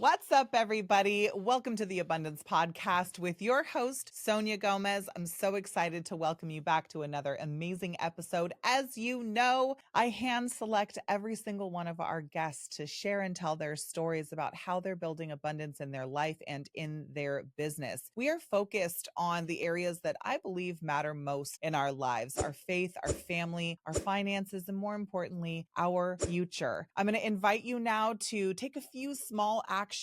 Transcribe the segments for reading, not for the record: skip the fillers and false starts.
What's up, everybody? Welcome to the Abundance Podcast with your host, Sonia Gomez. I'm so excited to welcome you back to another amazing episode. As you know, I hand select every single one of our guests to share and tell their stories about how they're building abundance in their life and in their business. We are focused on the areas that I believe matter most in our lives: our faith, our family, our finances, and more importantly, our future. I'm going to invite you now to take a few small actions.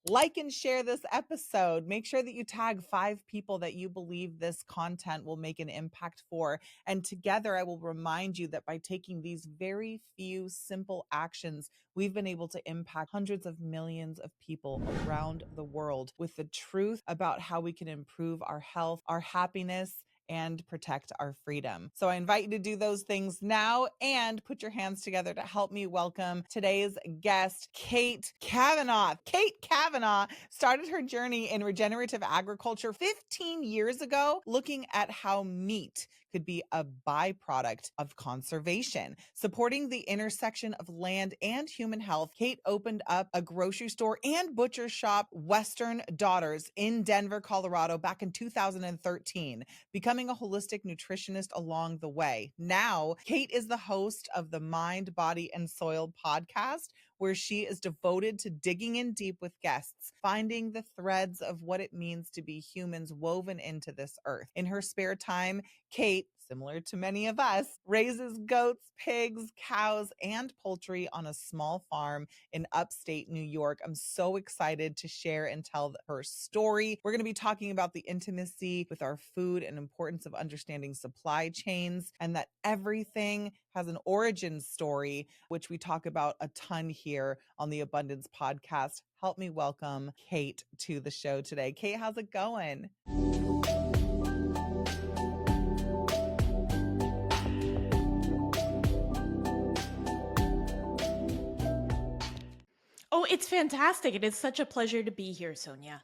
Like and share this episode. Make sure that you tag 5 people that you believe this content will make an impact for. And together, I will remind you that by taking these very few simple actions, we've been able to impact hundreds of millions of people around the world with the truth about how we can improve our health, our happiness, and protect our freedom. So I invite you to do those things now and put your hands together to help me welcome today's guest, Kate Kavanaugh. Kate Kavanaugh started her journey in regenerative agriculture 15 years ago, looking at how meat could be a byproduct of conservation. Supporting the intersection of land and human health, Kate opened up a grocery store and butcher shop, Western Daughters, in Denver, Colorado, back in 2013, becoming a holistic nutritionist along the way. Now, Kate is the host of the Mind, Body, and Soil podcast, where she is devoted to digging in deep with guests, finding the threads of what it means to be humans woven into this earth. In her spare time, Kate, similar to many of us, raises goats, pigs, cows, and poultry on a small farm in upstate New York. I'm so excited to share and tell her story. We're going to be talking about the intimacy with our food and importance of understanding supply chains, and that everything has an origin story, which we talk about a ton here on the Abundance Podcast. Help me welcome Kate to the show today. Kate, how's it going? Oh, it's fantastic. It is such a pleasure to be here, Sonia.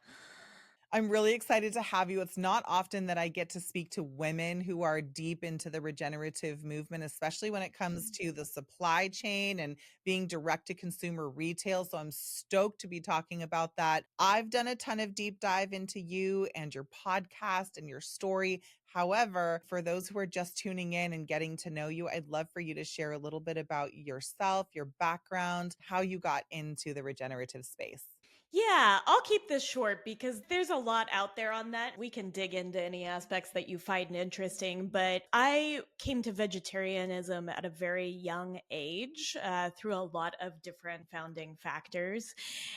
I'm really excited to have you. It's not often that I get to speak to women who are deep into the regenerative movement, especially when it comes to the supply chain and being direct to consumer retail. So I'm stoked to be talking about that. I've done a ton of deep dive into you and your podcast and your story. However, for those who are just tuning in and getting to know you, I'd love for you to share a little bit about yourself, your background, how you got into the regenerative space. Yeah, I'll keep this short because there's a lot out there on that. We can dig into any aspects that you find interesting, but I came to vegetarianism at a very young age through a lot of different founding factors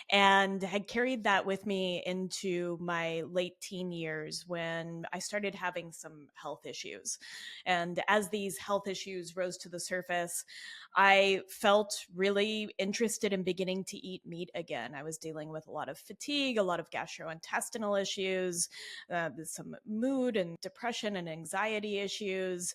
and had carried that with me into my late teen years when I started having some health issues. And as these health issues rose to the surface, I felt really interested in beginning to eat meat again. I was dealing with a lot of fatigue, a lot of gastrointestinal issues, some mood and depression and anxiety issues.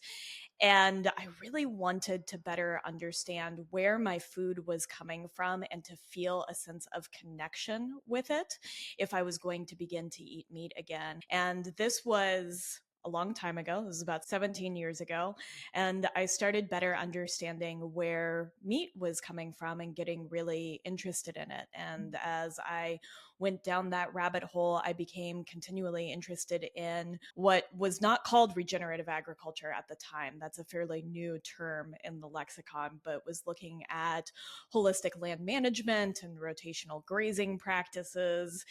And I really wanted to better understand where my food was coming from and to feel a sense of connection with it if I was going to begin to eat meat again. And this was a long time ago. This was about 17 years ago. And I started better understanding where meat was coming from and getting really interested in it. And as I went down that rabbit hole, I became continually interested in what was not called regenerative agriculture at the time. That's a fairly new term in the lexicon, but was looking at holistic land management and rotational grazing practices,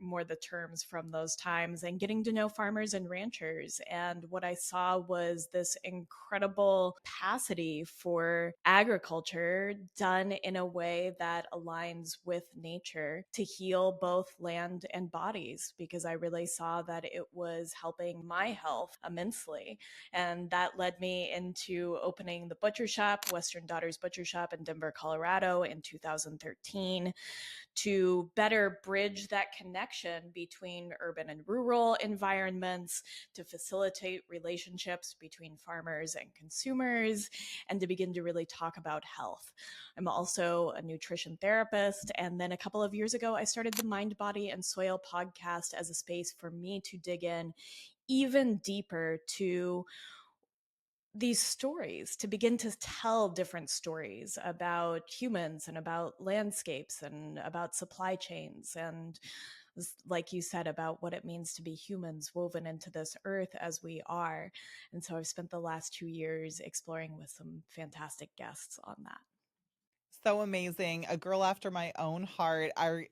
more the terms from those times, and getting to know farmers and ranchers. And what I saw was this incredible capacity for agriculture done in a way that aligns with nature to heal both land and bodies, because I really saw that it was helping my health immensely. And that led me into opening the butcher shop, Western Daughters Butcher Shop in Denver, Colorado in 2013, to better bridge that connection between urban and rural environments, to facilitate relationships between farmers and consumers, and to begin to really talk about health. I'm also a nutrition therapist. And then a couple of years ago, I started the Mind, Body, and Soil podcast as a space for me to dig in even deeper to these stories, to begin to tell different stories about humans and about landscapes and about supply chains and like you said, about what it means to be humans woven into this earth as we are. And so I've spent the last 2 years exploring with some fantastic guests on that. So amazing. A girl after my own heart. We're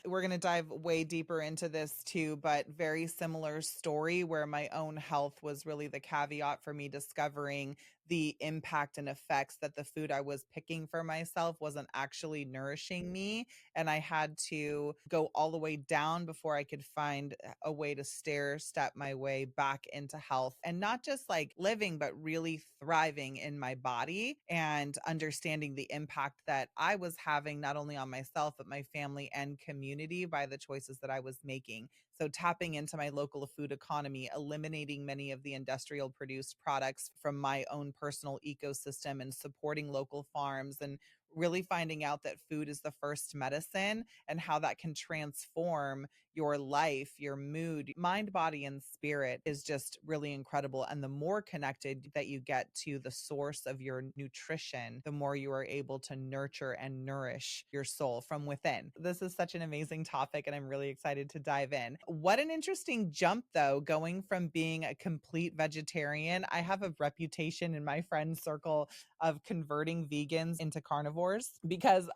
going to dive way deeper into this too, but very similar story where my own health was really the caveat for me discovering the impact and effects that the food I was picking for myself wasn't actually nourishing me. And I had to go all the way down before I could find a way to stair step my way back into health and not just like living, but really thriving in my body and understanding the impact that I was having not only on myself, but my family and community by the choices that I was making. So tapping into my local food economy, eliminating many of the industrial produced products from my own personal ecosystem and supporting local farms and really finding out that food is the first medicine and how that can transform your life, your mood, mind, body, and spirit is just really incredible. And the more connected that you get to the source of your nutrition, the more you are able to nurture and nourish your soul from within. This is such an amazing topic, and I'm really excited to dive in. What an interesting jump, though, going from being a complete vegetarian. I have a reputation in my friend circle of converting vegans into carnivores because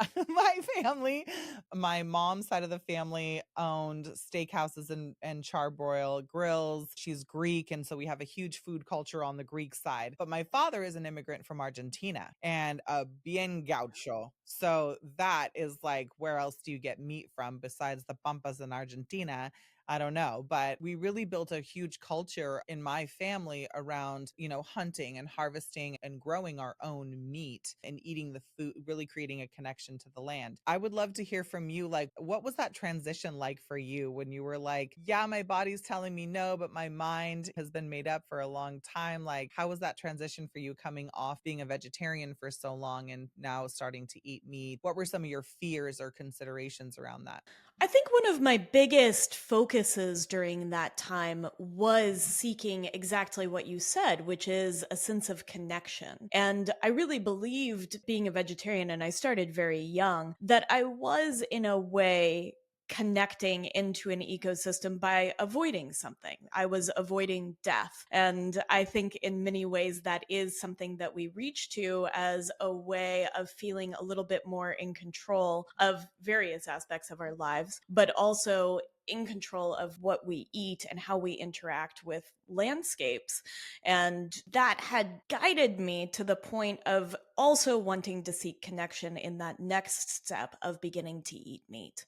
my mom's side of the family owned steakhouses and charbroil grills. She's Greek. And so we have a huge food culture on the Greek side. But my father is an immigrant from Argentina and a bien gaucho. So that is like, where else do you get meat from besides the pampas in Argentina? I don't know, but we really built a huge culture in my family around, hunting and harvesting and growing our own meat and eating the food, really creating a connection to the land. I would love to hear from you. Like, what was that transition like for you when you were like, yeah, my body's telling me no, but my mind has been made up for a long time? Like, how was that transition for you coming off being a vegetarian for so long and now starting to eat meat? What were some of your fears or considerations around that? I think one of my biggest focuses during that time was seeking exactly what you said, which is a sense of connection. And I really believed, being a vegetarian, and I started very young, that I was in a way connecting into an ecosystem by avoiding something. I was avoiding death. And I think in many ways that is something that we reach to as a way of feeling a little bit more in control of various aspects of our lives, but also in control of what we eat and how we interact with landscapes. And that had guided me to the point of also wanting to seek connection in that next step of beginning to eat meat.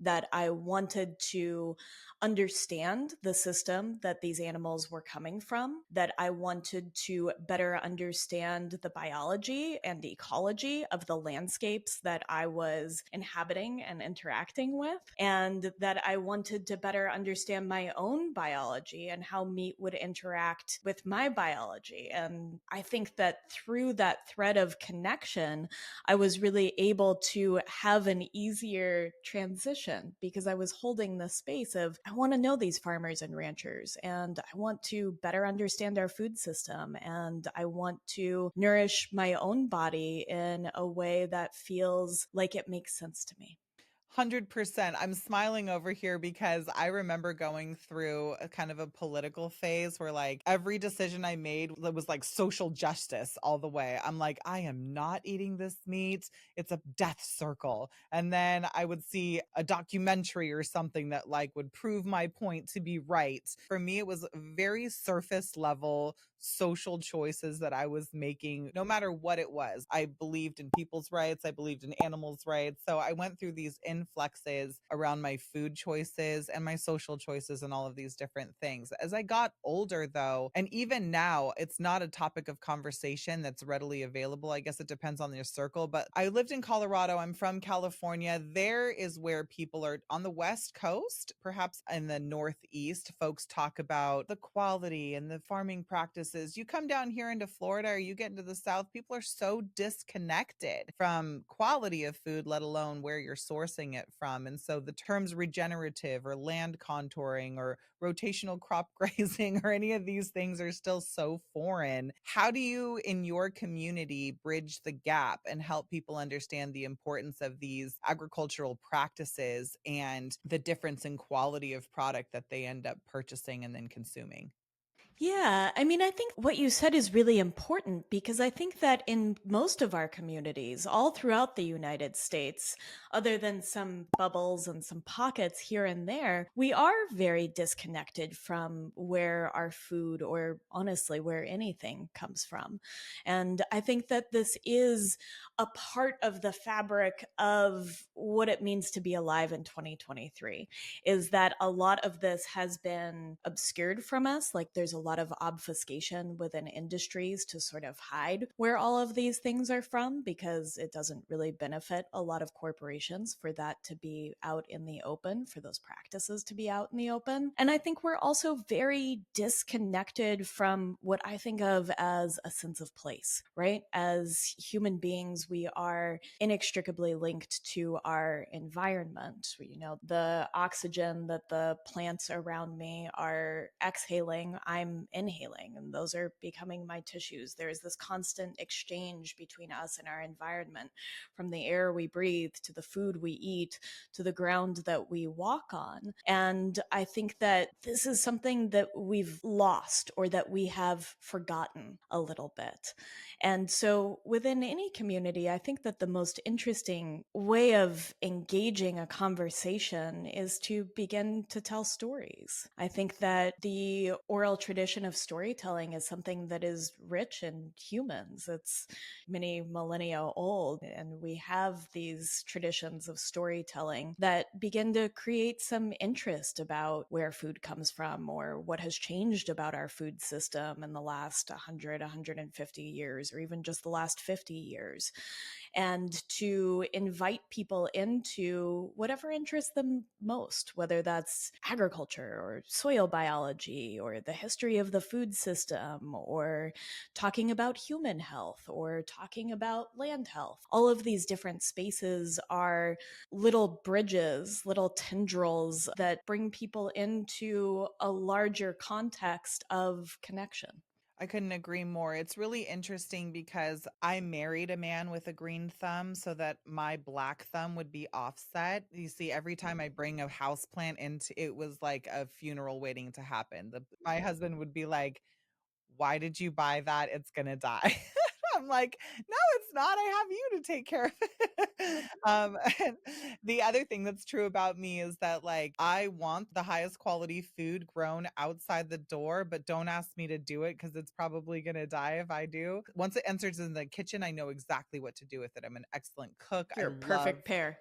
That I wanted to understand the system that these animals were coming from, that I wanted to better understand the biology and ecology of the landscapes that I was inhabiting and interacting with, and that I wanted to better understand my own biology and how meat would interact with my biology. And I think that through that thread of connection, I was really able to have an easier transition because I was holding the space of, I want to know these farmers and ranchers, and I want to better understand our food system, and I want to nourish my own body in a way that feels like it makes sense to me. 100%. I'm smiling over here because I remember going through a kind of a political phase where like every decision I made was like social justice all the way. I'm like, I am not eating this meat. It's a death circle. And then I would see a documentary or something that like would prove my point to be right. For me, it was very surface level social choices that I was making, no matter what it was. I believed in people's rights. I believed in animals' rights. So I went through these influxes around my food choices and my social choices and all of these different things. As I got older, though, and even now, it's not a topic of conversation that's readily available. I guess it depends on your circle, but I lived in Colorado. I'm from California. There is where people are on the West Coast, perhaps in the Northeast, folks talk about the quality and the farming practices. You come down here into Florida or you get into the South, people are so disconnected from quality of food, let alone where you're sourcing it from. And so the terms regenerative or land contouring or rotational crop grazing or any of these things are still so foreign. How do you, in your community, bridge the gap and help people understand the importance of these agricultural practices and the difference in quality of product that they end up purchasing and then consuming? Yeah, I mean, I think what you said is really important because I think that in most of our communities, all throughout the United States, other than some bubbles and some pockets here and there, we are very disconnected from where our food or honestly where anything comes from. And I think that this is a part of the fabric of what it means to be alive in 2023 is that a lot of this has been obscured from us. Like there's a lot of obfuscation within industries to sort of hide where all of these things are from because it doesn't really benefit a lot of corporations for that to be out in the open, for those practices to be out in the open. And I think we're also very disconnected from what I think of as a sense of place, right? As human beings, we are inextricably linked to our environment. You know, the oxygen that the plants around me are exhaling, I'm inhaling, and those are becoming my tissues. There's this constant exchange between us and our environment, from the air we breathe to the food we eat to the ground that we walk on. And I think that this is something that we've lost or that we have forgotten a little bit. And so within any community, I think that the most interesting way of engaging a conversation is to begin to tell stories. I think that the oral tradition of storytelling is something that is rich in humans. It's many millennia old, and we have these traditions of storytelling that begin to create some interest about where food comes from or what has changed about our food system in the last 100, 150 years, or even just the last 50 years, and to invite people into whatever interests them most, whether that's agriculture or soil biology or the history of the food system or talking about human health or talking about land health. All of these different spaces are little bridges, little tendrils that bring people into a larger context of connection. I couldn't agree more. It's really interesting because I married a man with a green thumb so that my black thumb would be offset. You see, every time I bring a house plant into it was like a funeral waiting to happen. My husband would be like, "Why did you buy that? It's gonna die." I'm like, "No, it's not. I have you to take care of it." And the other thing that's true about me is that like I want the highest quality food grown outside the door, but don't ask me to do it because it's probably gonna die if I do. Once it enters in the kitchen, I know exactly what to do with it. I'm an excellent cook. I You're a love perfect pair.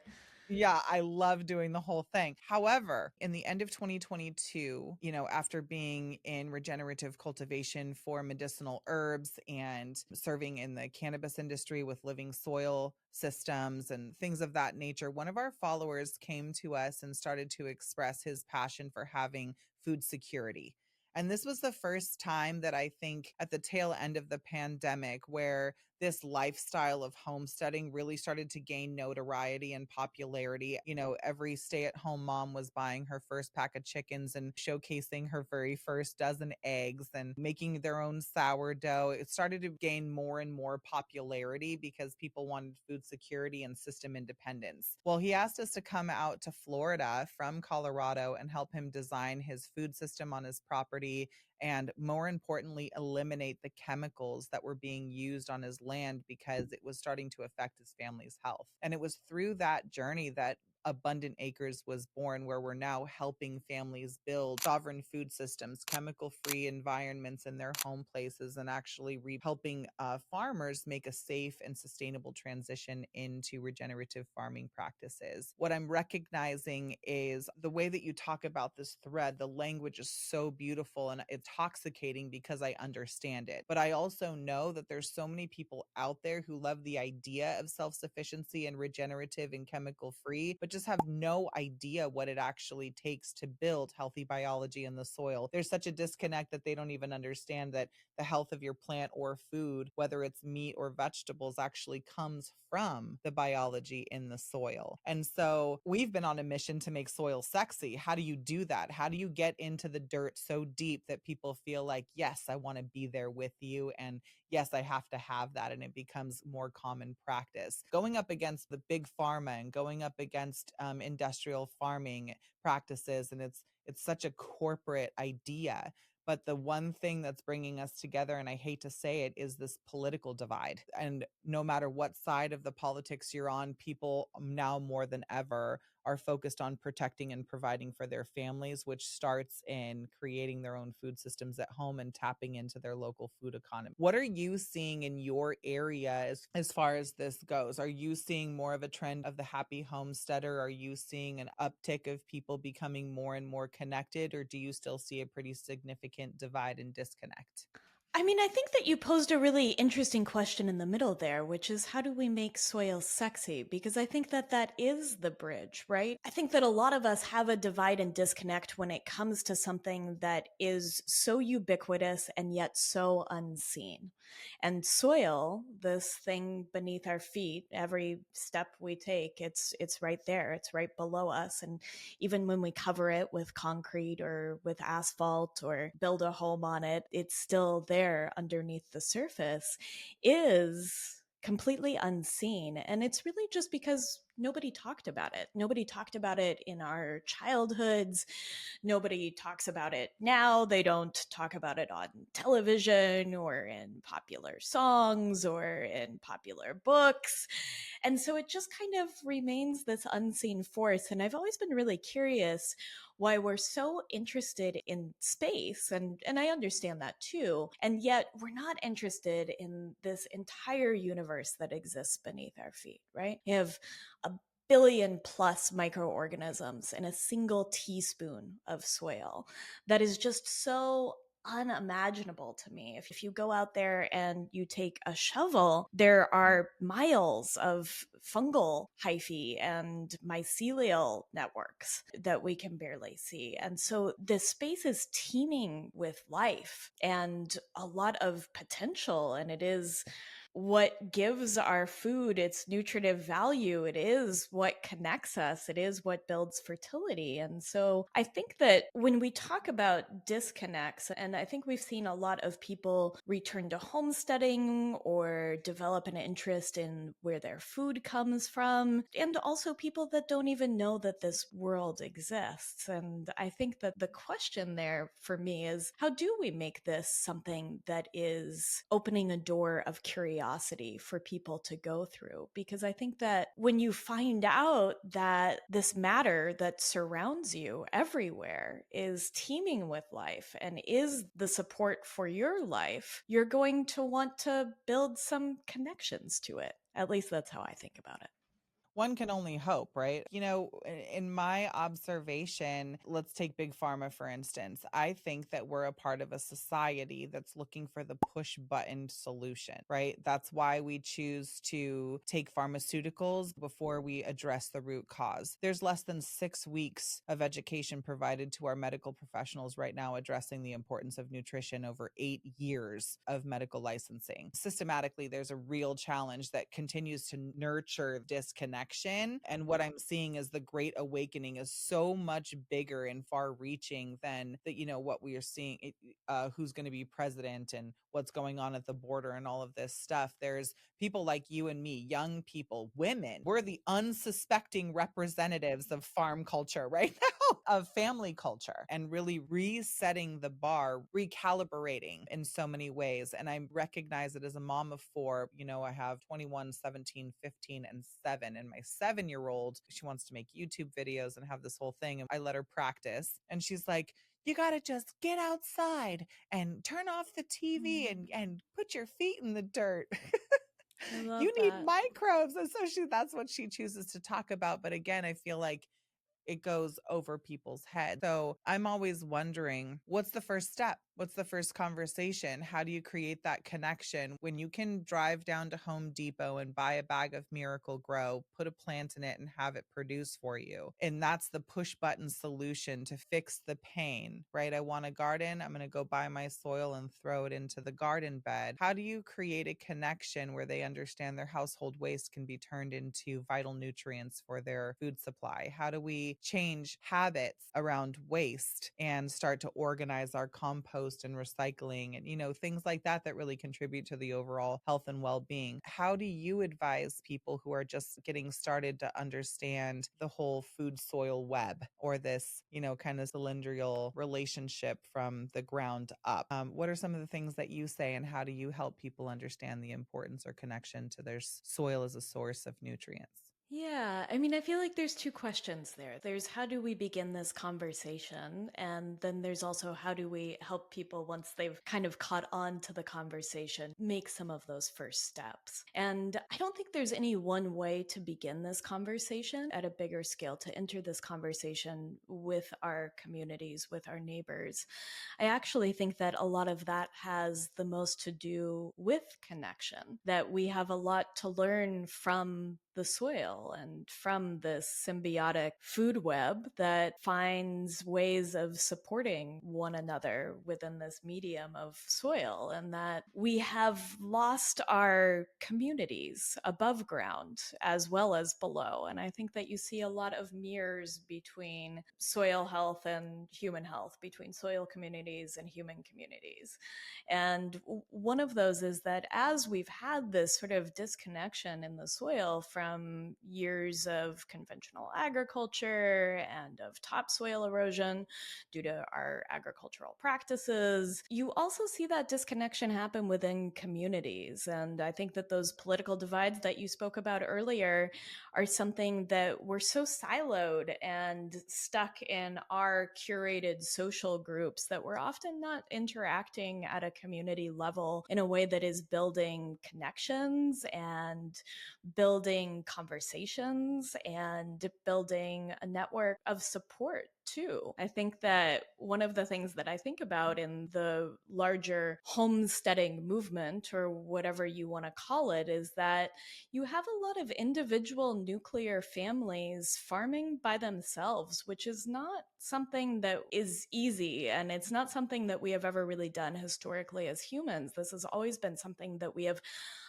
yeah, I love doing the whole thing. However, in the end of 2022, after being in regenerative cultivation for medicinal herbs and serving in the cannabis industry with living soil systems and things of that nature, one of our followers came to us and started to express his passion for having food security. And this was the first time that I think at the tail end of the pandemic where this lifestyle of homesteading really started to gain notoriety and popularity. Every stay at home mom was buying her first pack of chickens and showcasing her very first dozen eggs and making their own sourdough. It started to gain more and more popularity because people wanted food security and system independence. Well, he asked us to come out to Florida from Colorado and help him design his food system on his property and more importantly, eliminate the chemicals that were being used on his land because it was starting to affect his family's health. And it was through that journey that Abundant Acres was born, where we're now helping families build sovereign food systems, chemical free environments in their home places, and actually helping farmers make a safe and sustainable transition into regenerative farming practices. What I'm recognizing is the way that you talk about this thread, the language is so beautiful and intoxicating because I understand it. But I also know that there's so many people out there who love the idea of self sufficiency and regenerative and chemical free, but just have no idea what it actually takes to build healthy biology in the soil. There's such a disconnect that they don't even understand that the health of your plant or food, whether it's meat or vegetables, actually comes from the biology in the soil. And so we've been on a mission to make soil sexy. How do you do that? How do you get into the dirt so deep that people feel like, yes, I want to be there with you, and yes, I have to have that, and it becomes more common practice. Going up against the big pharma and going up against industrial farming practices, and it's such a corporate idea. But the one thing that's bringing us together, and I hate to say it, is this political divide. And no matter what side of the politics you're on, people now more than ever are focused on protecting and providing for their families, which starts in creating their own food systems at home and tapping into their local food economy. What are you seeing in your area as far as this goes? Are you seeing more of a trend of the happy homesteader? Are you seeing an uptick of people becoming more and more connected, or do you still see a pretty significant divide and disconnect? I mean, I think that you posed a really interesting question in the middle there, which is how do we make soil sexy? Because I think that that is the bridge, right? I think that a lot of us have a divide and disconnect when it comes to something that is so ubiquitous and yet so unseen. And soil, this thing beneath our feet, every step we take, it's right there. It's right below us. And even when we cover it with concrete or with asphalt or build a home on it, it's still there underneath the surface, is completely unseen. And it's really just because nobody talked about it. Nobody talked about it in our childhoods. Nobody talks about it now. They don't talk about it on television or in popular songs or in popular books. And so it just kind of remains this unseen force. And I've always been really curious why we're so interested in space. And I understand that too. And yet we're not interested in this entire universe that exists beneath our feet, right? You have a billion plus microorganisms in a single teaspoon of soil that is just so unimaginable to me. If you go out there and you take a shovel, there are miles of fungal hyphae and mycelial networks that we can barely see. And so this space is teeming with life and a lot of potential, and it is what gives our food its nutritive value. It is what connects us. It is what builds fertility. And so I think that when we talk about disconnects, and I think we've seen a lot of people return to homesteading or develop an interest in where their food comes from, and also people that don't even know that this world exists. And I think that the question there for me is, how do we make this something that is opening a door of curiosity for people to go through? Because I think that when you find out that this matter that surrounds you everywhere is teeming with life and is the support for your life, you're going to want to build some connections to it. At least that's how I think about it. One can only hope, right? In my observation, let's take Big Pharma, for instance. I think that we're a part of a society that's looking for the push button solution, right? That's why we choose to take pharmaceuticals before we address the root cause. There's less than 6 weeks of education provided to our medical professionals right now addressing the importance of nutrition over 8 years of medical licensing. Systematically, there's a real challenge that continues to nurture disconnection. And what I'm seeing is the Great Awakening is so much bigger and far reaching than what we are seeing, who's going to be president and what's going on at the border and all of this stuff. There's people like you and me, young people, women. We're the unsuspecting representatives of farm culture right now, of family culture, and really resetting the bar, recalibrating in so many ways. And I recognize it as a mom of four. I have 21, 17, 15, and 7. And my 7-year-old, she wants to make YouTube videos and have this whole thing. And I let her practice. And she's like, you got to just get outside and turn off the TV and put your feet in the dirt. I love You need that. microbes. And so that's what she chooses to talk about. But again, I feel like it goes over people's heads. So I'm always wondering, what's the first step? What's the first conversation? How do you create that connection when you can drive down to Home Depot and buy a bag of Miracle Grow, put a plant in it and have it produce for you? And that's the push button solution to fix the pain, right? I want a garden. I'm going to go buy my soil and throw it into the garden bed. How do you create a connection where they understand their household waste can be turned into vital nutrients for their food supply? How do we change habits around waste and start to organize our compost and recycling and, things like that that really contribute to the overall health and well-being? How do you advise people who are just getting started to understand the whole food soil web, or this, kind of cylindrical relationship from the ground up? What are some of the things that you say, and how do you help people understand the importance or connection to their soil as a source of nutrients? Yeah, I mean, I feel like there's two questions there. There's how do we begin this conversation? And then there's also how do we help people once they've kind of caught on to the conversation, make some of those first steps. And I don't think there's any one way to begin this conversation at a bigger scale, to enter this conversation with our communities, with our neighbors. I actually think that a lot of that has the most to do with connection, that we have a lot to learn from the soil and from this symbiotic food web that finds ways of supporting one another within this medium of soil, and that we have lost our communities above ground as well as below. And I think that you see a lot of mirrors between soil health and human health, between soil communities and human communities. And one of those is that as we've had this sort of disconnection in the soil from years of conventional agriculture and of topsoil erosion due to our agricultural practices, you also see that disconnection happen within communities. And I think that those political divides that you spoke about earlier are something that we're so siloed and stuck in our curated social groups that we're often not interacting at a community level in a way that is building connections and building conversations and building a network of support too. I think that one of the things that I think about in the larger homesteading movement, or whatever you want to call it, is that you have a lot of individual nuclear families farming by themselves, which is not something that is easy. And it's not something that we have ever really done historically as humans. This has always been something that we have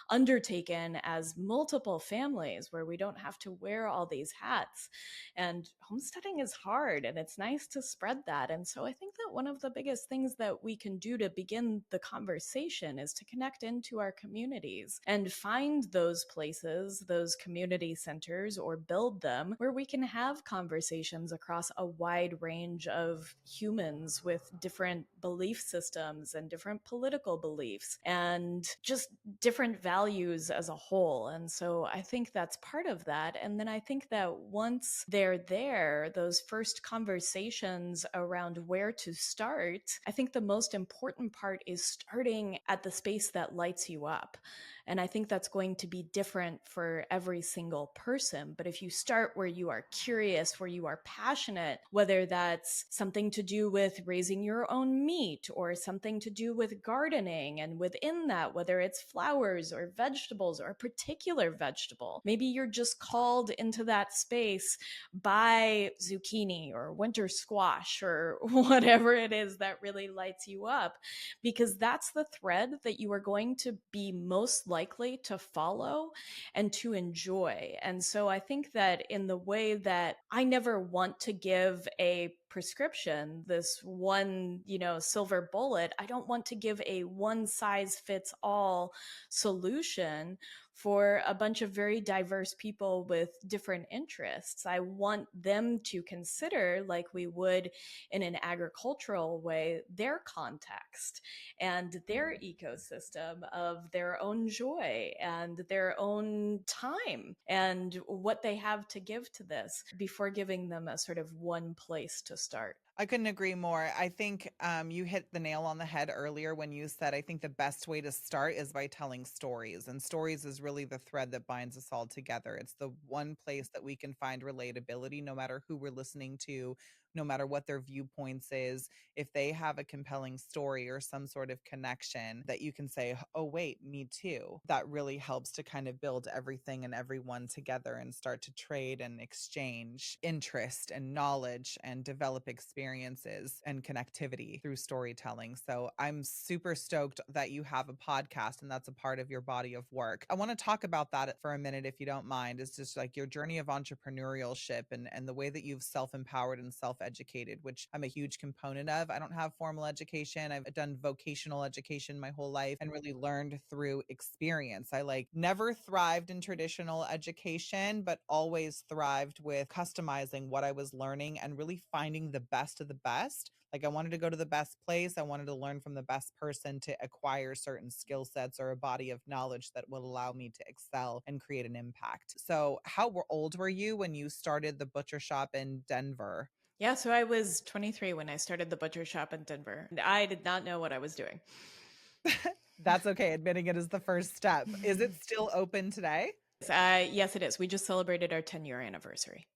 undertaken as multiple families, where we don't have to wear all these hats. And homesteading is hard, and it's nice to spread that. And so I think that one of the biggest things that we can do to begin the conversation is to connect into our communities and find those places, those community centers, or build them where we can have conversations across a wide range of humans with different belief systems and different political beliefs and just different values as a whole. And so I think that's part of that. And then I think that once they're there, those first conversations around where to start, I think the most important part is starting at the space that lights you up. And I think that's going to be different for every single person. But if you start where you are curious, where you are passionate, whether that's something to do with raising your own meat or something to do with gardening, and within that, whether it's flowers or vegetables or a particular vegetable, maybe you're just called into that space by zucchini or winter squash or whatever it is that really lights you up, because that's the thread that you are going to be most likely to follow and to enjoy. And so I think that in the way that I never want to give a prescription, this one, silver bullet, I don't want to give a one size fits all solution for a bunch of very diverse people with different interests. I want them to consider, like we would in an agricultural way, their context and their ecosystem of their own joy and their own time and what they have to give to this before giving them a sort of one place to start. I couldn't agree more. I think you hit the nail on the head earlier when you said, I think the best way to start is by telling stories. And stories is really the thread that binds us all together. It's the one place that we can find relatability, no matter who we're listening to, no matter what their viewpoints is. If they have a compelling story or some sort of connection that you can say, oh, wait, me too, that really helps to kind of build everything and everyone together and start to trade and exchange interest and knowledge and develop experiences and connectivity through storytelling. So I'm super stoked that you have a podcast and that's a part of your body of work. I want to talk about that for a minute, if you don't mind. It's just like your journey of entrepreneurship and the way that you've self-empowered and self-educated, which I'm a huge component of. I don't have formal education. I've done vocational education my whole life and really learned through experience. I like never thrived in traditional education, but always thrived with customizing what I was learning and really finding the best of the best. Like I wanted to go to the best place. I wanted to learn from the best person to acquire certain skill sets or a body of knowledge that will allow me to excel and create an impact. So how old were you when you started the butcher shop in Denver? Yeah, so I was 23 when I started the butcher shop in Denver. I did not know what I was doing. That's okay. Admitting it is the first step. Is it still open today? Yes, it is. We just celebrated our 10-year anniversary.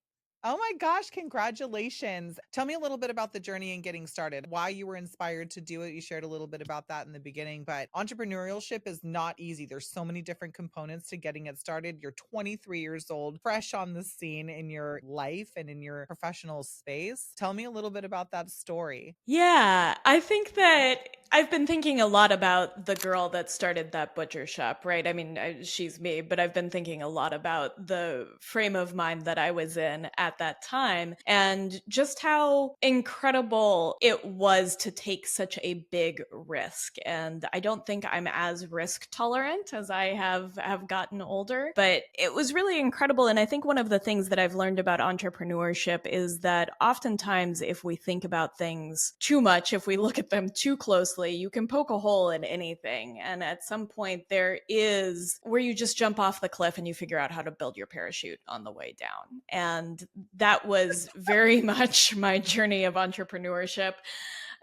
Oh my gosh, congratulations. Tell me a little bit about the journey and getting started, why you were inspired to do it. You shared a little bit about that in the beginning, but entrepreneurship is not easy. There's so many different components to getting it started. You're 23 years old, fresh on the scene in your life and in your professional space. Tell me a little bit about that story. Yeah, I think that I've been thinking a lot about the girl that started that butcher shop, right? I mean, she's me, but I've been thinking a lot about the frame of mind that I was in at that time and just how incredible it was to take such a big risk. And I don't think I'm as risk tolerant as I have gotten older, but it was really incredible. And I think one of the things that I've learned about entrepreneurship is that oftentimes if we think about things too much, if we look at them too closely, you can poke a hole in anything. And at some point, there is where you just jump off the cliff and you figure out how to build your parachute on the way down. And that was very much my journey of entrepreneurship.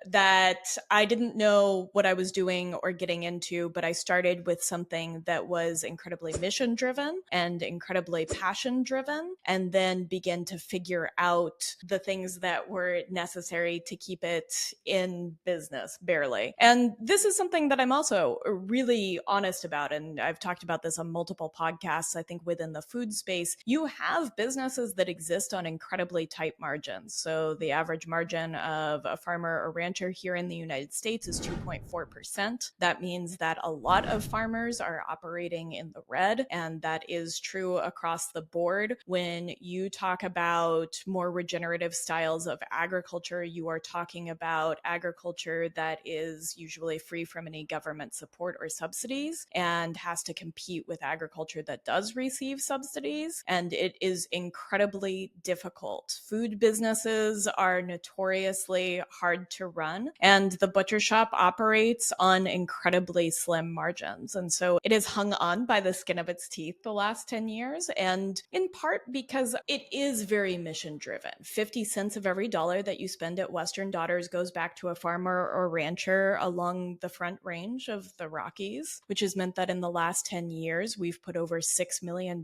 That I didn't know what I was doing or getting into, but I started with something that was incredibly mission driven and incredibly passion driven, and then began to figure out the things that were necessary to keep it in business, barely. And this is something that I'm also really honest about. And I've talked about this on multiple podcasts. I think within the food space, you have businesses that exist on incredibly tight margins. So the average margin of a farmer or rancher here in the United States is 2.4%. That means that a lot of farmers are operating in the red, and that is true across the board. When you talk about more regenerative styles of agriculture, you are talking about agriculture that is usually free from any government support or subsidies and has to compete with agriculture that does receive subsidies. And it is incredibly difficult. Food businesses are notoriously hard to run, and the butcher shop operates on incredibly slim margins. And so it is hung on by the skin of its teeth the last 10 years, and in part because it is very mission driven. 50 cents of every dollar that you spend at Western Daughters goes back to a farmer or rancher along the Front Range of the Rockies, which has meant that in the last 10 years, we've put over $6 million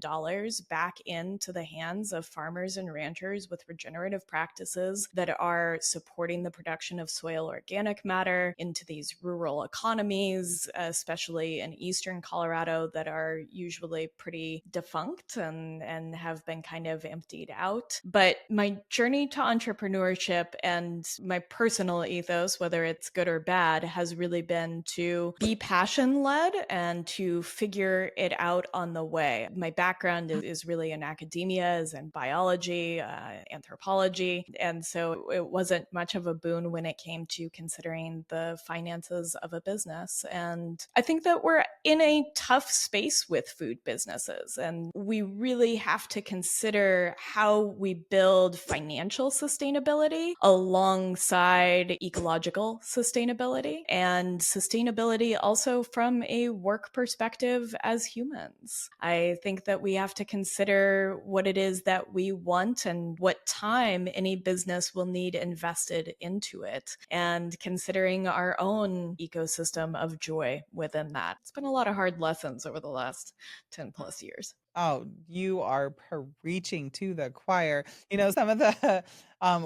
back into the hands of farmers and ranchers with regenerative practices that are supporting the production of soil organic matter into these rural economies, especially in eastern Colorado, that are usually pretty defunct and have been kind of emptied out. But my journey to entrepreneurship and my personal ethos, whether it's good or bad, has really been to be passion led and to figure it out on the way. My background is really in academia, is in biology, anthropology. And so it wasn't much of a boon when it came came to considering the finances of a business. And I think that we're in a tough space with food businesses, and we really have to consider how we build financial sustainability alongside ecological sustainability and sustainability also from a work perspective as humans. I think that we have to consider what it is that we want and what time any business will need invested into it, and considering our own ecosystem of joy within that. It's been a lot of hard lessons over the last 10 plus years. Oh, you are preaching to the choir. Some of the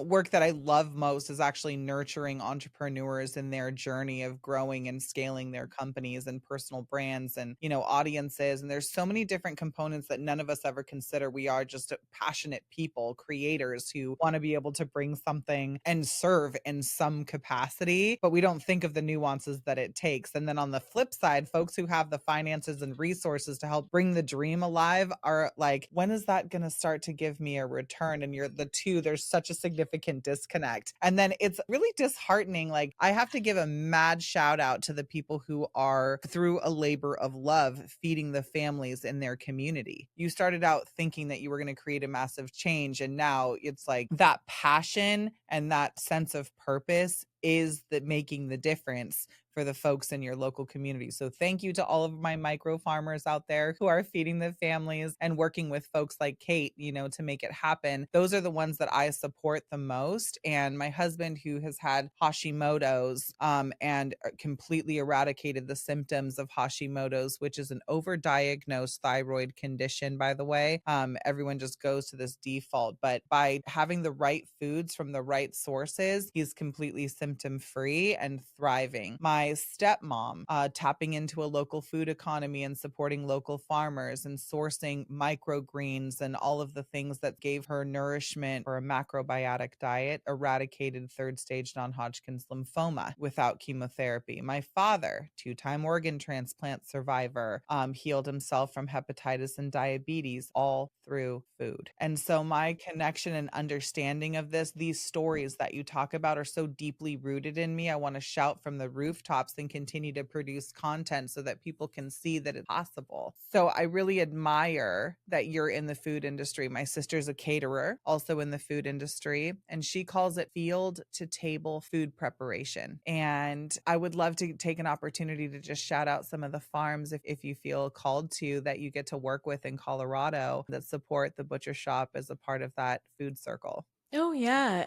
work that I love most is actually nurturing entrepreneurs in their journey of growing and scaling their companies and personal brands and, audiences. And there's so many different components that none of us ever consider. We are just passionate people, creators who want to be able to bring something and serve in some capacity, but we don't think of the nuances that it takes. And then on the flip side, folks who have the finances and resources to help bring the dream alive are like, when is that going to start to give me a return? And you're the two, there's such a significant disconnect. And then it's really disheartening. Like, I have to give a mad shout out to the people who are, through a labor of love, feeding the families in their community. You started out thinking that you were going to create a massive change, and now it's like that passion and that sense of purpose is that making the difference for the folks in your local community. So thank you to all of my micro farmers out there who are feeding the families and working with folks like Kate, to make it happen. Those are the ones that I support the most. And my husband, who has had Hashimoto's and completely eradicated the symptoms of Hashimoto's, which is an overdiagnosed thyroid condition, by the way. Everyone just goes to this default, but by having the right foods from the right sources, he's completely symptom free and thriving. My stepmom, tapping into a local food economy and supporting local farmers and sourcing microgreens and all of the things that gave her nourishment for a macrobiotic diet, eradicated third stage non-Hodgkin's lymphoma without chemotherapy. My father, two-time organ transplant survivor, healed himself from hepatitis and diabetes, all through food. And so my connection and understanding of these stories that you talk about are so deeply rooted in me. I want to shout from the rooftops and continue to produce content so that people can see that it's possible. So I really admire that you're in the food industry. My sister's a caterer, also in the food industry, and she calls it field to table food preparation. And I would love to take an opportunity to just shout out some of the farms, if you feel called to, that you get to work with in Colorado that support the butcher shop as a part of that food circle. Oh, yeah.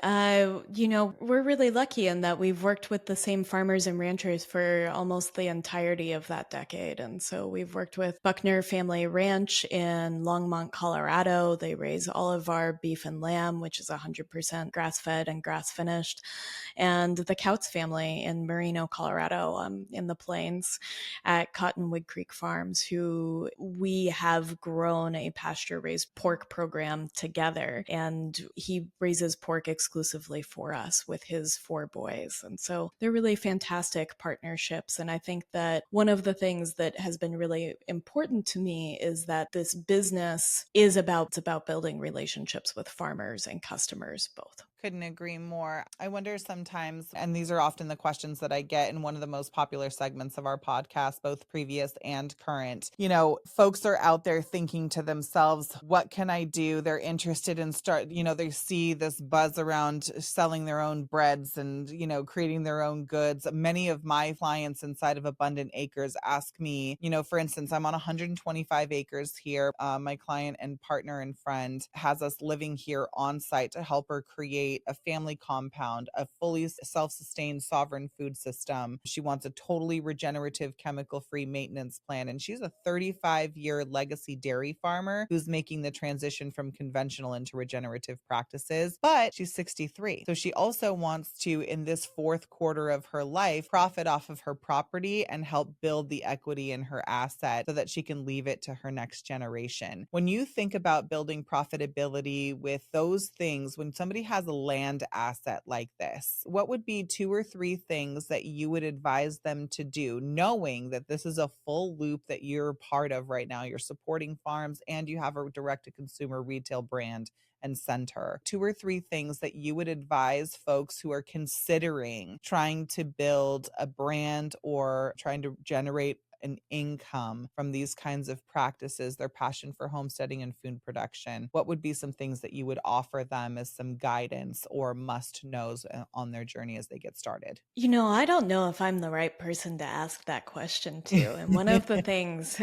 We're really lucky in that we've worked with the same farmers and ranchers for almost the entirety of that decade. And so we've worked with Buckner Family Ranch in Longmont, Colorado. They raise all of our beef and lamb, which is 100% grass fed and grass finished. And the Couts family in Merino, Colorado, in the plains at Cottonwood Creek Farms, who we have grown a pasture raised pork program together. And he raises pork exclusively for us with his 4 boys. And so they're really fantastic partnerships. And I think that one of the things that has been really important to me is that this business is about building relationships with farmers and customers both. Couldn't agree more. I wonder sometimes, and these are often the questions that I get in one of the most popular segments of our podcast, both previous and current. Folks are out there thinking to themselves, what can I do? They're interested in they see this buzz around selling their own breads and, creating their own goods. Many of my clients inside of Abundant Acres ask me, for instance, I'm on 125 acres here. My client and partner and friend has us living here on site to help her create a family compound, a fully self-sustained sovereign food system. She wants a totally regenerative, chemical-free maintenance plan. And she's a 35-year legacy dairy farmer who's making the transition from conventional into regenerative practices, but she's 63. So she also wants to, in this fourth quarter of her life, profit off of her property and help build the equity in her asset so that she can leave it to her next generation. When you think about building profitability with those things, when somebody has a land asset like this, what would be 2 or 3 things that you would advise them to do, knowing that this is a full loop that you're part of right now? You're supporting farms and you have a direct to consumer retail brand and center. 2 or 3 things that you would advise folks who are considering trying to build a brand or trying to generate an income from these kinds of practices, their passion for homesteading and food production. What would be some things that you would offer them as some guidance or must knows on their journey as they get started? I don't know if I'm the right person to ask that question to. And one of the things,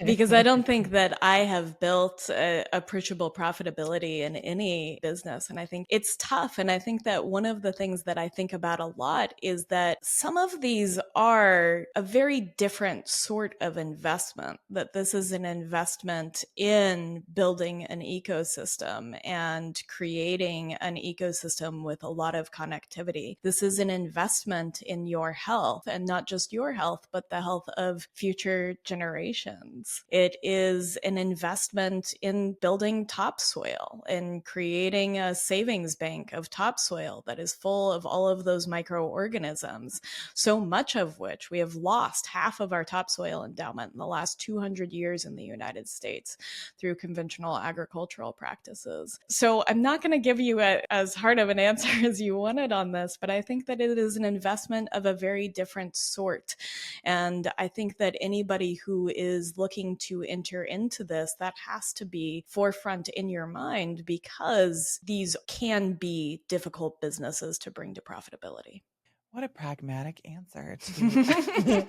because I don't think that I have built appreciable profitability in any business. And I think it's tough. And I think that one of the things that I think about a lot is that some of these are a very different sort of investment, that this is an investment in building an ecosystem and creating an ecosystem with a lot of connectivity. This is an investment in your health, and not just your health, but the health of future generations. It is an investment in building topsoil and creating a savings bank of topsoil that is full of all of those microorganisms, so much of which we have lost half of our topsoil endowment in the last 200 years in the United States through conventional agricultural practices. So I'm not going to give you as hard of an answer as you wanted on this, but I think that it is an investment of a very different sort. And I think that anybody who is looking to enter into this, that has to be forefront in your mind, because these can be difficult businesses to bring to profitability. What a pragmatic answer to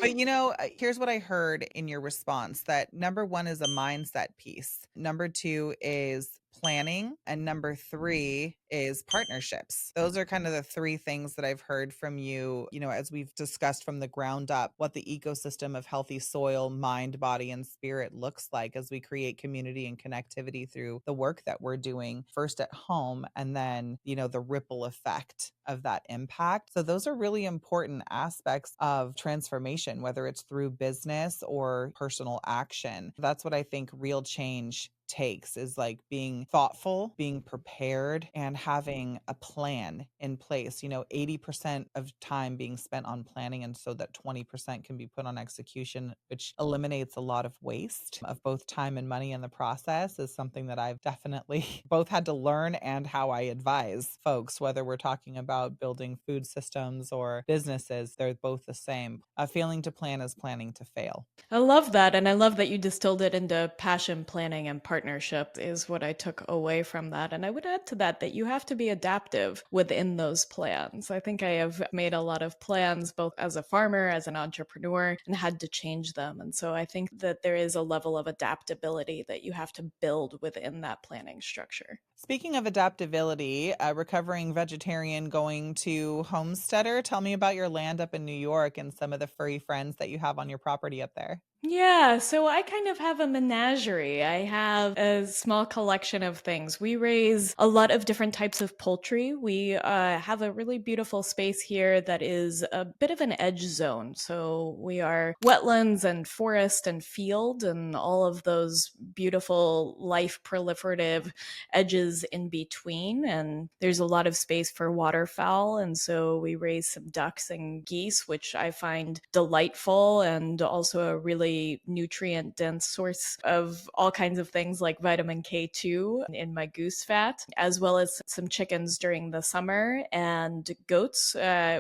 but here's what I heard in your response, that number one is a mindset piece. Number two is planning. And number three is partnerships. Those are kind of the 3 things that I've heard from you, as we've discussed from the ground up, what the ecosystem of healthy soil, mind, body, and spirit looks like as we create community and connectivity through the work that we're doing, first at home, and then, the ripple effect of that impact. So those are really important aspects of transformation, whether it's through business or personal action. That's what I think real change takes, is like being thoughtful, being prepared, and having a plan in place. 80% of time being spent on planning, and so that 20% can be put on execution, which eliminates a lot of waste of both time and money in the process, is something that I've definitely both had to learn and how I advise folks, whether we're talking about building food systems or businesses. They're both the same. Failing to plan is planning to fail. I love that. And I love that you distilled it into passion, planning, and partnership, is what I took away from that. And I would add to that you have to be adaptive within those plans. I think I have made a lot of plans, both as a farmer, as an entrepreneur, and had to change them. And so I think that there is a level of adaptability that you have to build within that planning structure. Speaking of adaptability, recovering vegetarian, going to homesteader, tell me about your land up in New York and some of the furry friends that you have on your property up there. Yeah, so I kind of have a menagerie. I have a small collection of things. We raise a lot of different types of poultry. We have a really beautiful space here that is a bit of an edge zone. So we are wetlands and forest and field and all of those beautiful life proliferative edges in between. And there's a lot of space for waterfowl. And so we raise some ducks and geese, which I find delightful, and also a really nutrient dense source of all kinds of things like vitamin K2 in my goose fat, as well as some chickens during the summer, and goats,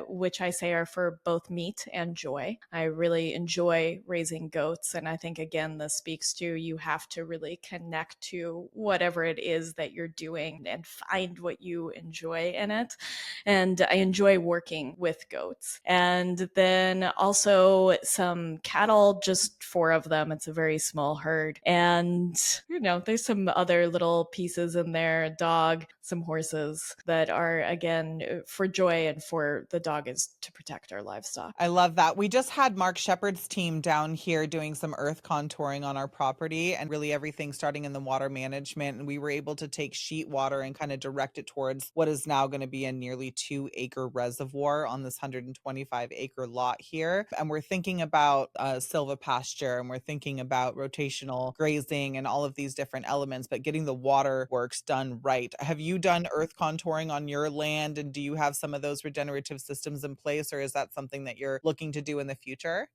which I say are for both meat and joy. I really enjoy raising goats. And I think, again, this speaks to, you have to really connect to whatever it is that you're doing and find what you enjoy in it. And I enjoy working with goats. And then also some cattle, just 4 of them. It's a very small herd. And, there's some other little pieces in there, a dog, some horses that are, again, for joy, and for the dog is to protect our livestock. I love that. We just had Mark Shepard's team down here doing some earth contouring on our property, and really everything starting in the water management. And we were able to take sheet water and kind of direct it towards what is now going to be a nearly 2-acre reservoir on this 125-acre lot here. And we're thinking about silvopasture, and we're thinking about rotational grazing and all of these different elements, but getting the water works done right. Have you done earth contouring on your land, and do you have some of those regenerative systems in place, or is that something that you're looking to do in the future?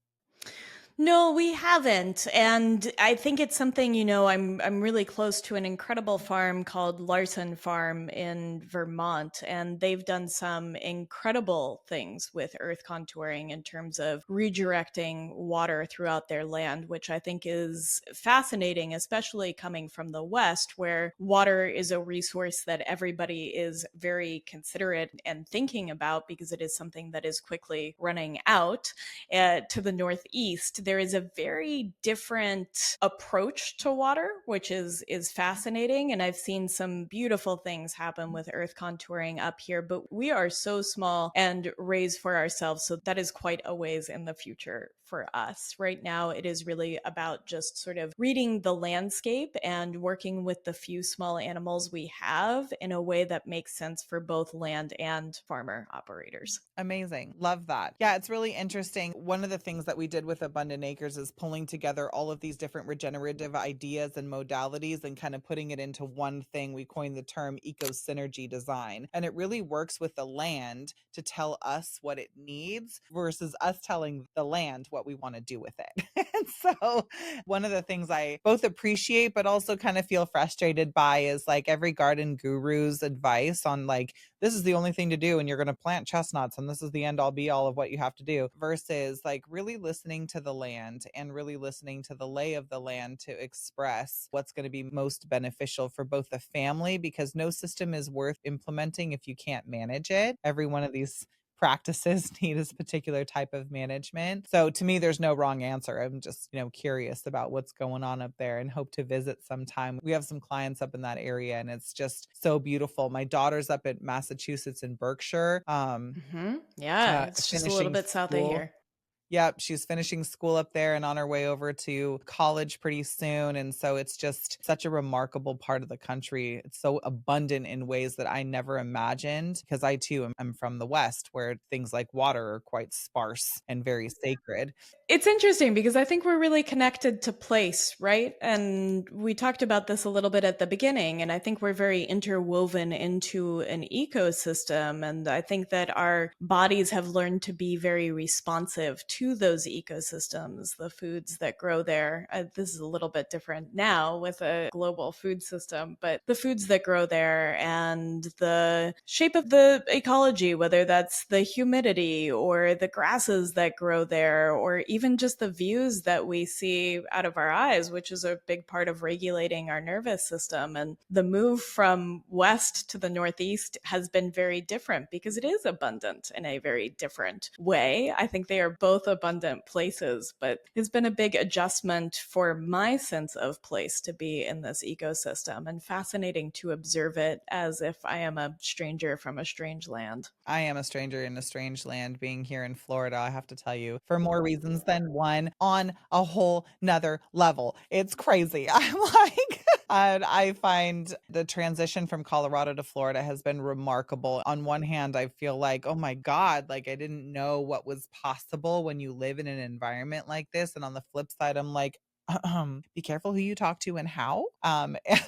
No, we haven't. And I think it's something, I'm really close to an incredible farm called Larson Farm in Vermont, and they've done some incredible things with earth contouring in terms of redirecting water throughout their land, which I think is fascinating, especially coming from the West, where water is a resource that everybody is very considerate and thinking about because it is something that is quickly running out. To the Northeast, there is a very different approach to water, which is fascinating. And I've seen some beautiful things happen with earth contouring up here, but we are so small and raised for ourselves. So that is quite a ways in the future for us. Right now, it is really about just sort of reading the landscape and working with the few small animals we have in a way that makes sense for both land and farmer operators. Amazing. Love that. Yeah, it's really interesting. One of the things that we did with Abundant Acres is pulling together all of these different regenerative ideas and modalities and kind of putting it into one thing. We coined the term eco synergy design. And it really works with the land to tell us what it needs versus us telling the land what we want to do with it. And so, one of the things I both appreciate but also kind of feel frustrated by is like every garden guru's advice on like, this is the only thing to do and you're going to plant chestnuts and this is the end all be all of what you have to do, versus like really listening to the land and really listening to the lay of the land to express what's going to be most beneficial for both the family, because no system is worth implementing if you can't manage it. Every one of these practices need this particular type of management. So to me, there's no wrong answer. I'm just, curious about what's going on up there and hope to visit sometime. We have some clients up in that area and it's just so beautiful. My daughter's up at Massachusetts in Berkshire, Yeah, it's just a little finishing bit south of school. here. Yep, she's finishing school up there and on her way over to college pretty soon. And so it's just such a remarkable part of the country. It's so abundant in ways that I never imagined, because I too am from the West where things like water are quite sparse and very sacred. It's interesting because I think we're really connected to place, right? And we talked about this a little bit at the beginning, and I think we're very interwoven into an ecosystem. And I think that our bodies have learned to be very responsive to those ecosystems, the foods that grow there. This is a little bit different now with a global food system, but the foods that grow there and the shape of the ecology, whether that's the humidity or the grasses that grow there, or even just the views that we see out of our eyes, which is a big part of regulating our nervous system. And the move from west to the northeast has been very different because it is abundant in a very different way. I think they are both abundant places, but it's been a big adjustment for my sense of place to be in this ecosystem, and fascinating to observe it as if I am a stranger from a strange land. I am a stranger in a strange land being here in Florida, I have to tell you, for more reasons than one, on a whole nother level. It's crazy. I'm like, and I find the transition from Colorado to Florida has been remarkable. On one hand, I feel like, oh my God, like I didn't know what was possible when you live in an environment like this. And on the flip side, I'm like, be careful who you talk to and how,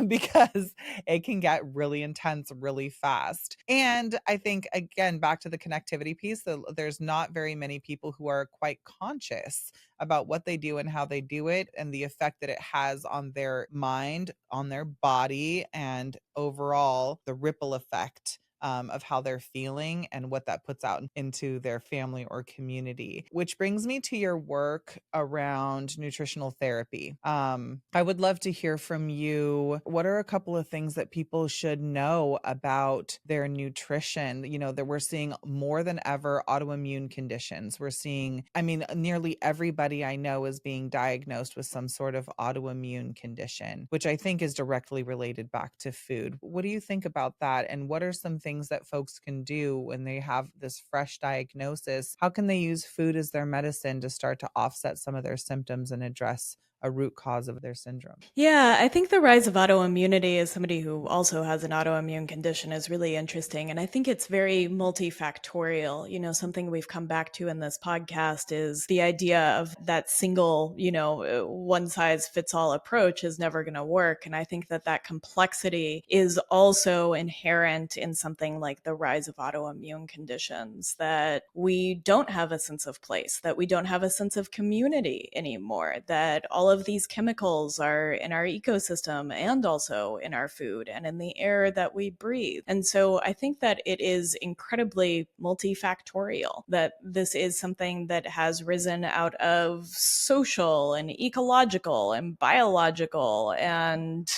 because it can get really intense really fast. And I think, again, back to the connectivity piece, there's not very many people who are quite conscious about what they do and how they do it and the effect that it has on their mind, on their body, and overall the ripple effect of how they're feeling and what that puts out into their family or community. Which brings me to your work around nutritional therapy. I would love to hear from you. What are a couple of things that people should know about their nutrition? That we're seeing more than ever autoimmune conditions. We're seeing, I mean, nearly everybody I know is being diagnosed with some sort of autoimmune condition, which I think is directly related back to food. What do you think about that? And what are some things that folks can do when they have this fresh diagnosis? How can they use food as their medicine to start to offset some of their symptoms and address a root cause of their syndrome. Yeah, I think the rise of autoimmunity as somebody who also has an autoimmune condition is really interesting. And I think it's very multifactorial. Something we've come back to in this podcast is the idea of that single, one size fits all approach is never going to work. And I think that complexity is also inherent in something like the rise of autoimmune conditions, that we don't have a sense of place, that we don't have a sense of community anymore, that all of these chemicals are in our ecosystem and also in our food and in the air that we breathe. And so I think that it is incredibly multifactorial, that this is something that has risen out of social and ecological and biological and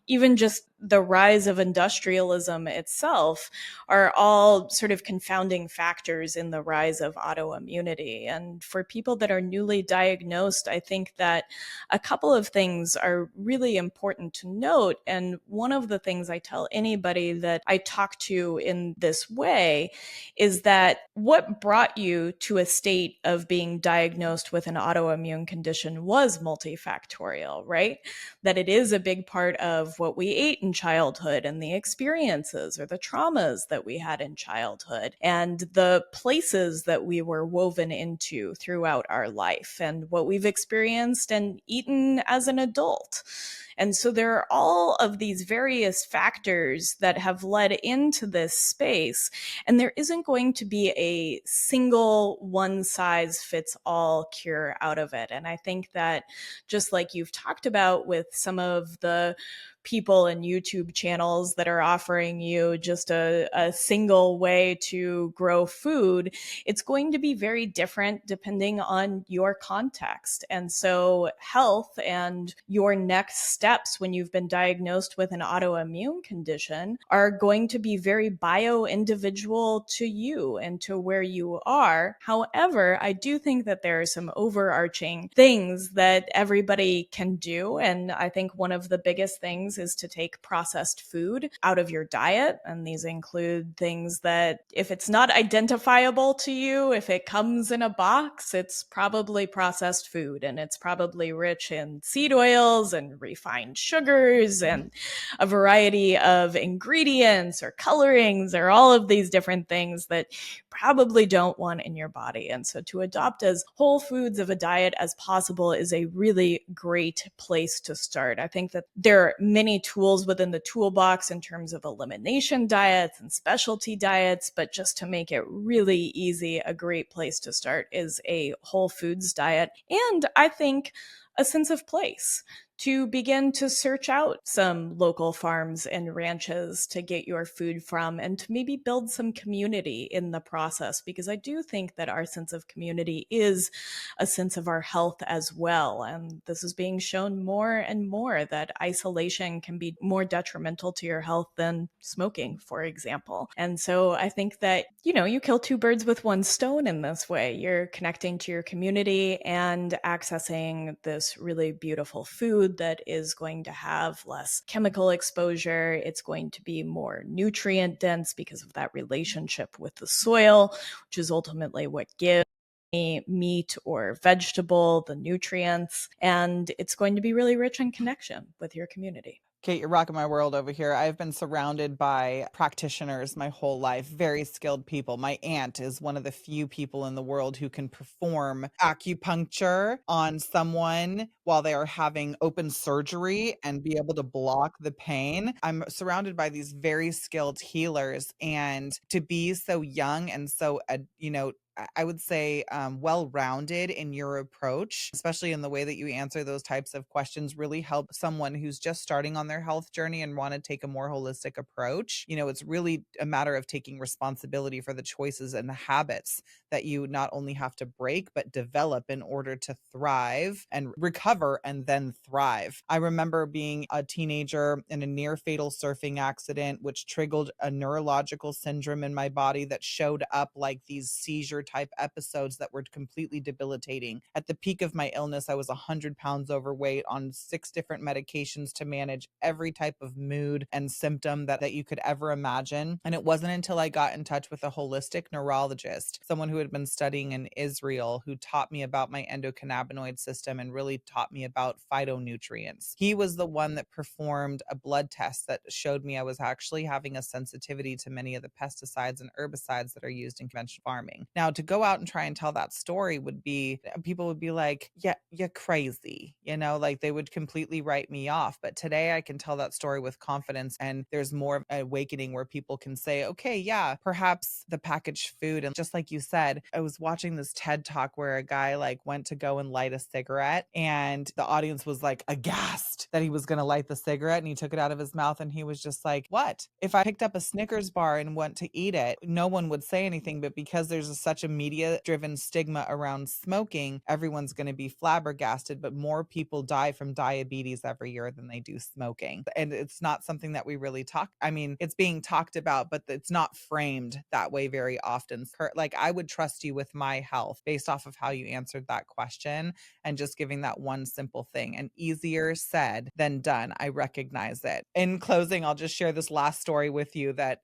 even just the rise of industrialism itself are all sort of confounding factors in the rise of autoimmunity. And for people that are newly diagnosed, I think that a couple of things are really important to note. And one of the things I tell anybody that I talk to in this way is that what brought you to a state of being diagnosed with an autoimmune condition was multifactorial, right? That it is a big part of what we ate in childhood and the experiences or the traumas that we had in childhood and the places that we were woven into throughout our life and what we've experienced and eaten as an adult. And so there are all of these various factors that have led into this space, and there isn't going to be a single one size fits all cure out of it. And I think that just like you've talked about with some of the people and YouTube channels that are offering you just a single way to grow food, it's going to be very different depending on your context. And so health and your next steps when you've been diagnosed with an autoimmune condition are going to be very bio-individual to you and to where you are. However, I do think that there are some overarching things that everybody can do. And I think one of the biggest things is to take processed food out of your diet. And these include things that if it's not identifiable to you, if it comes in a box, it's probably processed food and it's probably rich in seed oils and refined sugars and a variety of ingredients or colorings or all of these different things that you probably don't want in your body. And so to adopt as whole foods of a diet as possible is a really great place to start. I think that there are many tools within the toolbox in terms of elimination diets and specialty diets, but just to make it really easy, a great place to start is a whole foods diet. And I think a sense of place, to begin to search out some local farms and ranches to get your food from and to maybe build some community in the process, because I do think that our sense of community is a sense of our health as well. And this is being shown more and more that isolation can be more detrimental to your health than smoking, for example. And so I think that, you kill two birds with one stone in this way. You're connecting to your community and accessing this really beautiful food that is going to have less chemical exposure. It's going to be more nutrient dense because of that relationship with the soil, which is ultimately what gives meat or vegetable the nutrients. And it's going to be really rich in connection with your community. Kate, you're rocking my world over here. I've been surrounded by practitioners my whole life, very skilled people. My aunt is one of the few people in the world who can perform acupuncture on someone while they are having open surgery and be able to block the pain. I'm surrounded by these very skilled healers, and to be so young and so, I would say well-rounded in your approach, especially in the way that you answer those types of questions, really help someone who's just starting on their health journey and want to take a more holistic approach. It's really a matter of taking responsibility for the choices and the habits that you not only have to break, but develop in order to thrive and recover and then thrive. I remember being a teenager in a near fatal surfing accident, which triggered a neurological syndrome in my body that showed up like these seizure fever type episodes that were completely debilitating. At the peak of my illness, I was 100 pounds overweight on 6 different medications to manage every type of mood and symptom that you could ever imagine. And it wasn't until I got in touch with a holistic neurologist, someone who had been studying in Israel, who taught me about my endocannabinoid system and really taught me about phytonutrients. He was the one that performed a blood test that showed me I was actually having a sensitivity to many of the pesticides and herbicides that are used in conventional farming. Now, to go out and try and tell that story would be, people would be like, yeah, you're crazy. Like they would completely write me off. But today I can tell that story with confidence. And there's more of an awakening where people can say, okay, yeah, perhaps the packaged food. And just like you said, I was watching this TED talk where a guy like went to go and light a cigarette, and the audience was like aghast that he was going to light the cigarette, and he took it out of his mouth and he was just like, what? If I picked up a Snickers bar and went to eat it, no one would say anything. But because there's such a media driven stigma around smoking, everyone's going to be flabbergasted. But more people die from diabetes every year than they do smoking. And it's not something that we really talk. I mean, it's being talked about, but it's not framed that way very often. Like, I would trust you with my health based off of how you answered that question and just giving that one simple thing. And easier said than done. I recognize it. In closing, I'll just share this last story with you that,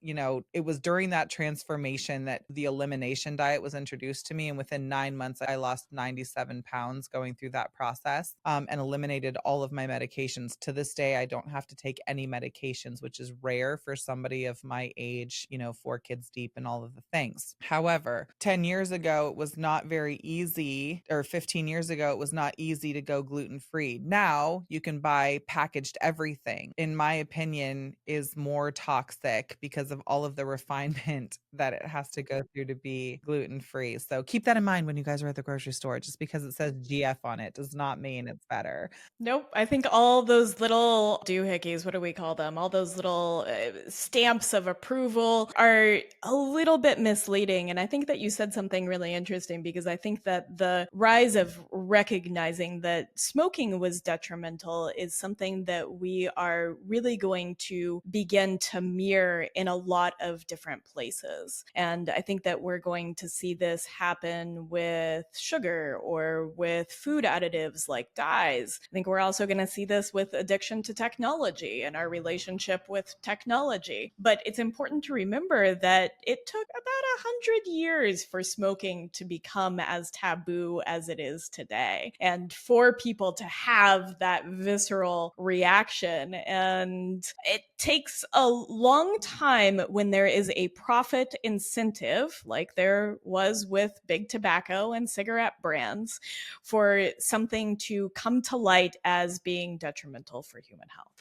it was during that transformation that the elimination diet was introduced to me. And within 9 months, I lost 97 pounds going through that process, and eliminated all of my medications. To this day, I don't have to take any medications, which is rare for somebody of my age, 4 kids deep and all of the things. However, 10 years ago, it was not very easy, or 15 years ago, it was not easy to go gluten-free. Now you can buy packaged everything, in my opinion, is more toxic because of all of the refinement that it has to go through to be gluten-free. So keep that in mind when you guys are at the grocery store. Just because it says GF on it does not mean it's better. Nope. I think all those little doohickeys, what do we call them? All those little stamps of approval are a little bit misleading. And I think that you said something really interesting, because I think that the rise of recognizing that smoking was detrimental is something that we are really going to begin to mirror in a lot of different places. And I think that we're going to see this happen with sugar or with food additives like dyes. I think we're also going to see this with addiction to technology and our relationship with technology. But it's important to remember that it took about 100 years for smoking to become as taboo as it is today, and for people to have that visceral reaction. And it takes a long time when there is a profit incentive, like there was with big tobacco and cigarette brands, for something to come to light as being detrimental for human health.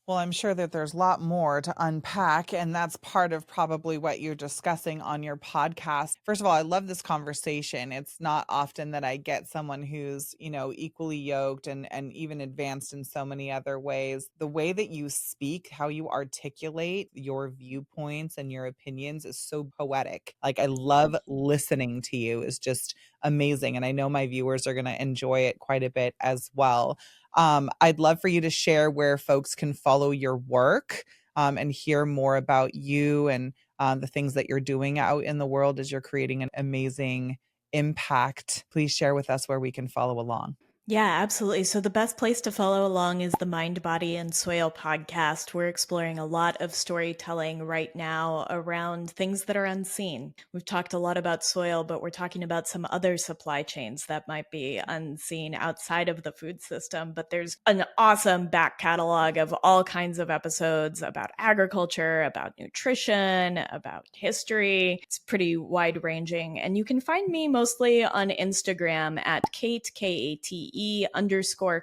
Well, I'm sure that there's a lot more to unpack, and that's part of probably what you're discussing on your podcast. First of all, I love this conversation. It's not often that I get someone who's, equally yoked and even advanced in so many other ways. The way that you speak, how you articulate your viewpoints and your opinions is so poetic. Like, I love listening to you. Is just amazing. And I know my viewers are going to enjoy it quite a bit as well. I'd love for you to share where folks can follow your work, and hear more about you and the things that you're doing out in the world as you're creating an amazing impact. Please share with us where we can follow along. Yeah, absolutely. So, the best place to follow along is the Mind, Body, and Soil podcast. We're exploring a lot of storytelling right now around things that are unseen. We've talked a lot about soil, but we're talking about some other supply chains that might be unseen outside of the food system. But there's an awesome back catalog of all kinds of episodes about agriculture, about nutrition, about history. It's pretty wide ranging. And you can find me mostly on Instagram at Kate, Kate_Kavanaugh,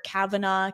Kavanaugh,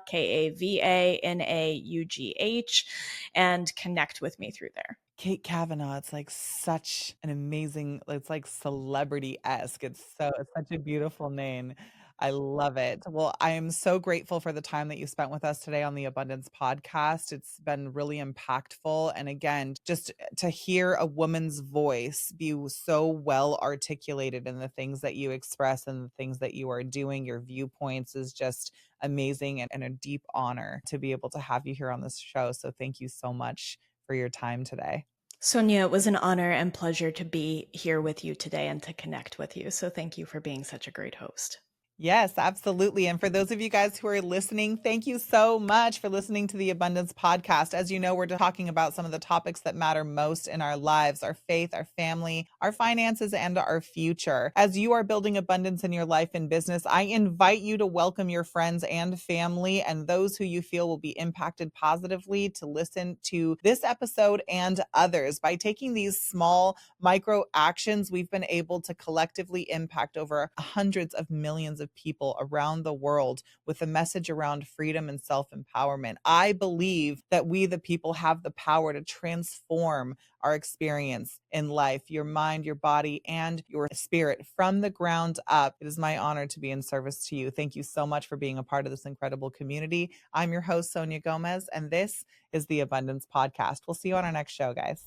and connect with me through there. Kate Kavanaugh, it's like such an amazing, it's like celebrity-esque. It's such a beautiful name. I love it. Well, I am so grateful for the time that you spent with us today on the Abundance Podcast. It's been really impactful. And again, just to hear a woman's voice be so well articulated in the things that you express and the things that you are doing, your viewpoints, is just amazing, and a deep honor to be able to have you here on this show. So thank you so much for your time today. Sonia, it was an honor and pleasure to be here with you today and to connect with you. So thank you for being such a great host. Yes, absolutely. And for those of you guys who are listening, thank you so much for listening to the Abundance Podcast. As you know, we're talking about some of the topics that matter most in our lives: our faith, our family, our finances, and our future. As you are building abundance in your life and business, I invite you to welcome your friends and family and those who you feel will be impacted positively to listen to this episode and others. By taking these small micro actions, we've been able to collectively impact over hundreds of millions of people around the world with a message around freedom and self-empowerment. I believe that we, the people, have the power to transform our experience in life, your mind, your body, and your spirit from the ground up. It is my honor to be in service to you. Thank you so much for being a part of this incredible community. I'm your host, Sonia Gomez, and this is the Abundance Podcast. We'll see you on our next show, guys.